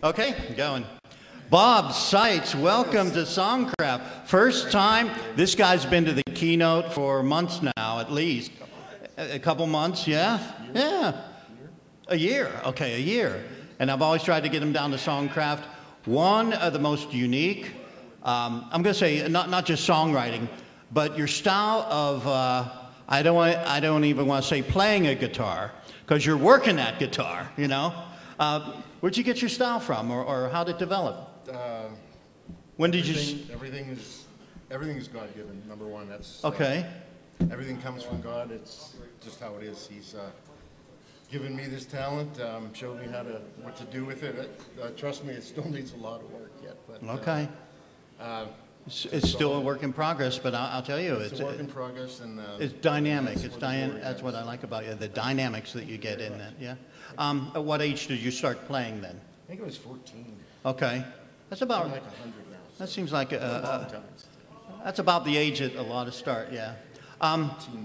Okay, going. Bob Seitz, welcome to Songcraft. First time, this guy's been to the Keynote for months now, at least. A couple months, yeah? Yeah. A year, okay, a year. And I've always tried to get him down to Songcraft. One of the most unique, I'm going to say not just songwriting, but your style of, I don't even want to say playing a guitar, because you're working that guitar, you know? Where'd you get your style from, or how did it develop? When did everything is God-given. Number one, that's okay. Everything comes from God. It's just how it is. He's given me this talent, showed me what to do with it. Trust me, it still needs a lot of work yet. But okay. It's still a work in progress, but I'll tell you, it's a work in progress, and it's dynamic. That's what I like about you, the dynamics that you get in that. Yeah. At what age did you start playing then? I think it was 14. Okay. That's about. I'm like 100 now. So that seems like times. That's about the age that a lot of start. Yeah.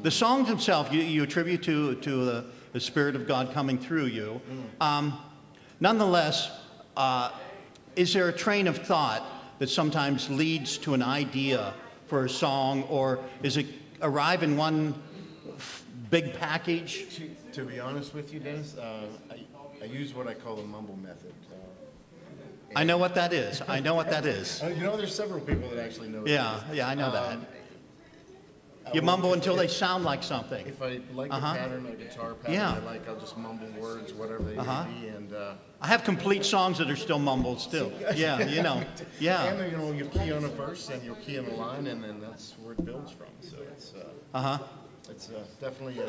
The songs themselves, you attribute to the Spirit of God coming through you. Nonetheless, is there a train of thought that sometimes leads to an idea for a song, or is it arrive in one big package? To be honest with you, Dennis, I use what I call the mumble method. I know what that is. I know what that is. You know, there's several people that actually know. Yeah, I know that. You mumble until they sound like something. If I like a pattern, a guitar pattern, I'll just mumble words, whatever they may be. And I have complete songs that are still mumbled still. Yeah, you know. Yeah. And you know, you key on a verse and you'll key on a line, and then that's where it builds from. So it's definitely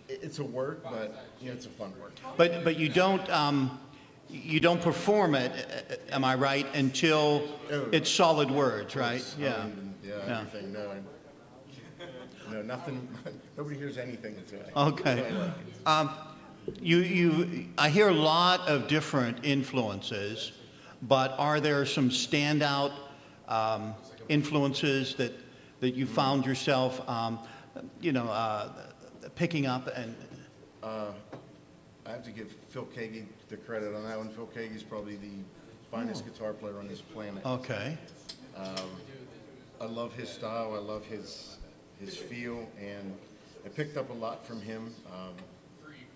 it's a work, but you know, it's a fun work. But you don't perform it, am I right, until it's solid words, right? Yeah. Everything. No, nothing. Nobody hears anything that's right. Okay. I hear a lot of different influences, but are there some standout influences that you found yourself, picking up and? I have to give Phil Keaggy the credit on that one. Phil Keaggy's probably the finest guitar player on this planet. Okay. I love his style. I love his feel, and I picked up a lot from him.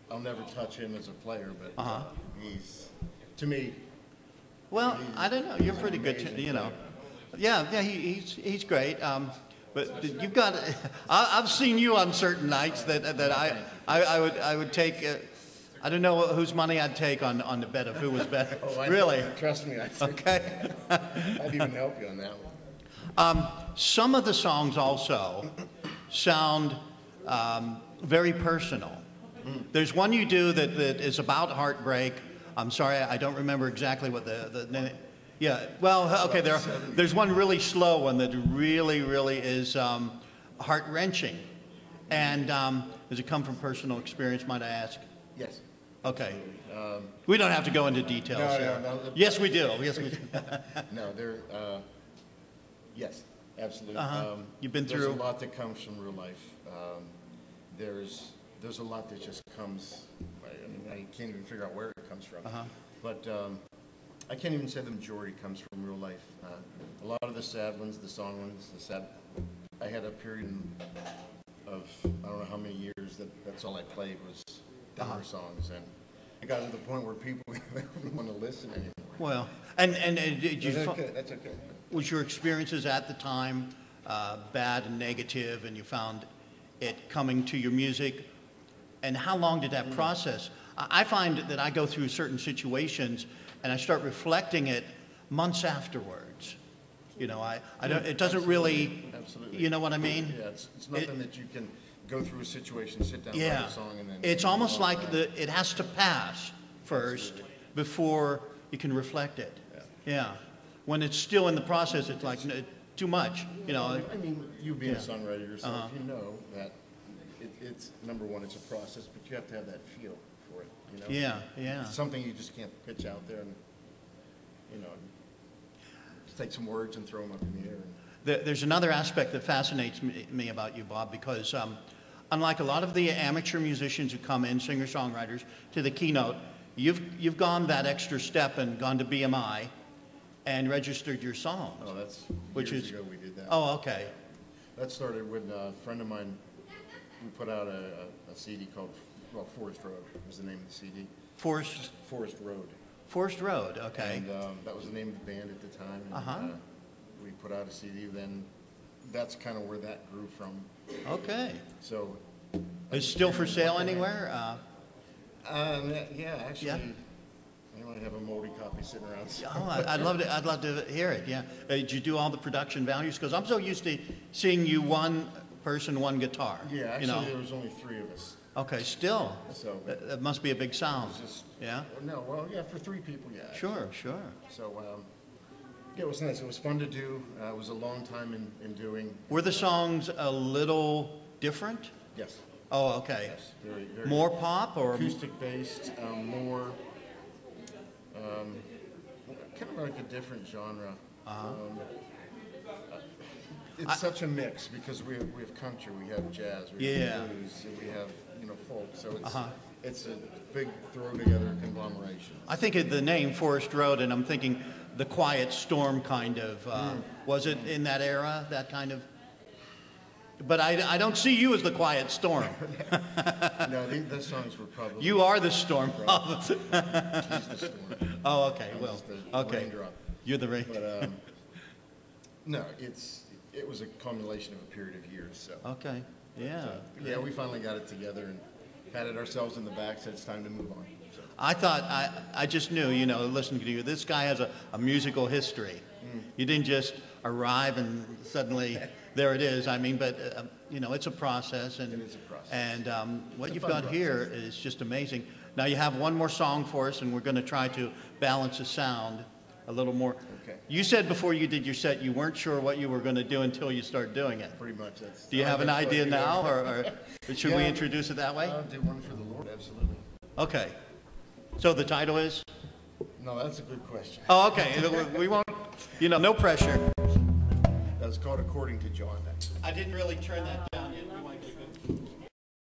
I'll never touch him as a player, but he's, to me. Well, I don't know. You're pretty good, you know. Yeah. He's great. But you've got. I've seen you on certain nights that I would take. I don't know whose money I'd take on the bet of who was better. Really? Trust me. Okay. I'd even help you on that one. Some of the songs also sound very personal. There's one you do that is about heartbreak. I'm sorry, I don't remember exactly what the yeah. Well, okay. There's one really slow one that really is heart-wrenching. And does it come from personal experience, might I ask? Yes. Okay. We don't have to go into details. No. Yes, we do. Yes, we do. No, yes, absolutely. You've been through. There's a lot that comes from real life. There's a lot that just comes. I can't even figure out where it comes from. But I can't even say the majority comes from real life. A lot of the sad ones, the song ones, I had a period of I don't know how many years that's all I played was Denver songs, and it got to the point where people didn't want to listen anymore. Well, and did you? That's okay. Was your experiences at the time bad and negative, and you found it coming to your music? And how long did that process? I find that I go through certain situations and I start reflecting it months afterwards. You know, I don't. It doesn't really. Absolutely. You know what I mean? Yeah, it's nothing that you can go through a situation, sit down, write a song, and then. It's almost like it has to pass first before you can reflect it. Yeah. When it's still in the process, it's like too much. You know. I mean, you being a songwriter yourself, you know that it's number one. It's a process, but you have to have that feel for it. You know. Yeah. It's something you just can't pitch out there and just take some words and throw them up in the air. There's another aspect that fascinates me about you, Bob, because unlike a lot of the amateur musicians who come in, singer-songwriters, to the Keynote, you've gone that extra step and gone to BMI and registered your songs. Oh, that's which years is, ago we did that. Oh, okay. That started with a friend of mine. We put out a CD called, well, Forest Road was the name of the CD. Forest Road. Forest Road, okay. And that was the name of the band at the time. And, we put out a CD. Then that's kind of where that grew from. Okay. So. Is it still for sale anywhere? Yeah, actually. Yeah. I might have a moldy copy sitting around. Oh, I'd love to hear it. Yeah. Did you do all the production values? Because I'm so used to seeing you one person, one guitar. Yeah, actually, there was only 3 of us. Okay, still. So that must be a big sound. Just, yeah. No, well, yeah, for 3 people, yeah. Sure. So yeah, it was nice. It was fun to do. It was a long time in doing. Were the songs a little different? Yes. Oh, okay. Yes. Very more pop or acoustic based, more kind of like a different genre. It's such a mix because we have country, we have jazz, we have blues, we have folk. So it's a big throw together conglomeration. I think of the name Forest Road, and I'm thinking the Quiet Storm kind of. Was it in that era? That kind of. But I don't see you as the Quiet Storm. No, those songs were probably. You are the storm. He's the storm. Oh, okay. Well, okay. Raindrop. You're the rain. But no, it was a culmination of a period of years. So. Okay. Yeah. So, yeah, we finally got it together and patted ourselves in the back. Said it's time to move on. So. I thought I just knew, listening to you, this guy has a musical history. You didn't just arrive and suddenly there it is. I mean, but it's a process, and it is a process. And what you've got here is just amazing. Now you have one more song for us, and we're going to try to balance the sound a little more. Okay. You said before you did your set you weren't sure what you were going to do until you started doing it. Pretty much. Do you have an idea now, or should we introduce it that way? I'll do one for the Lord, absolutely. Okay. So the title is? No, that's a good question. Oh, okay. We won't, no pressure. That's called According to John. I didn't really turn that down yet.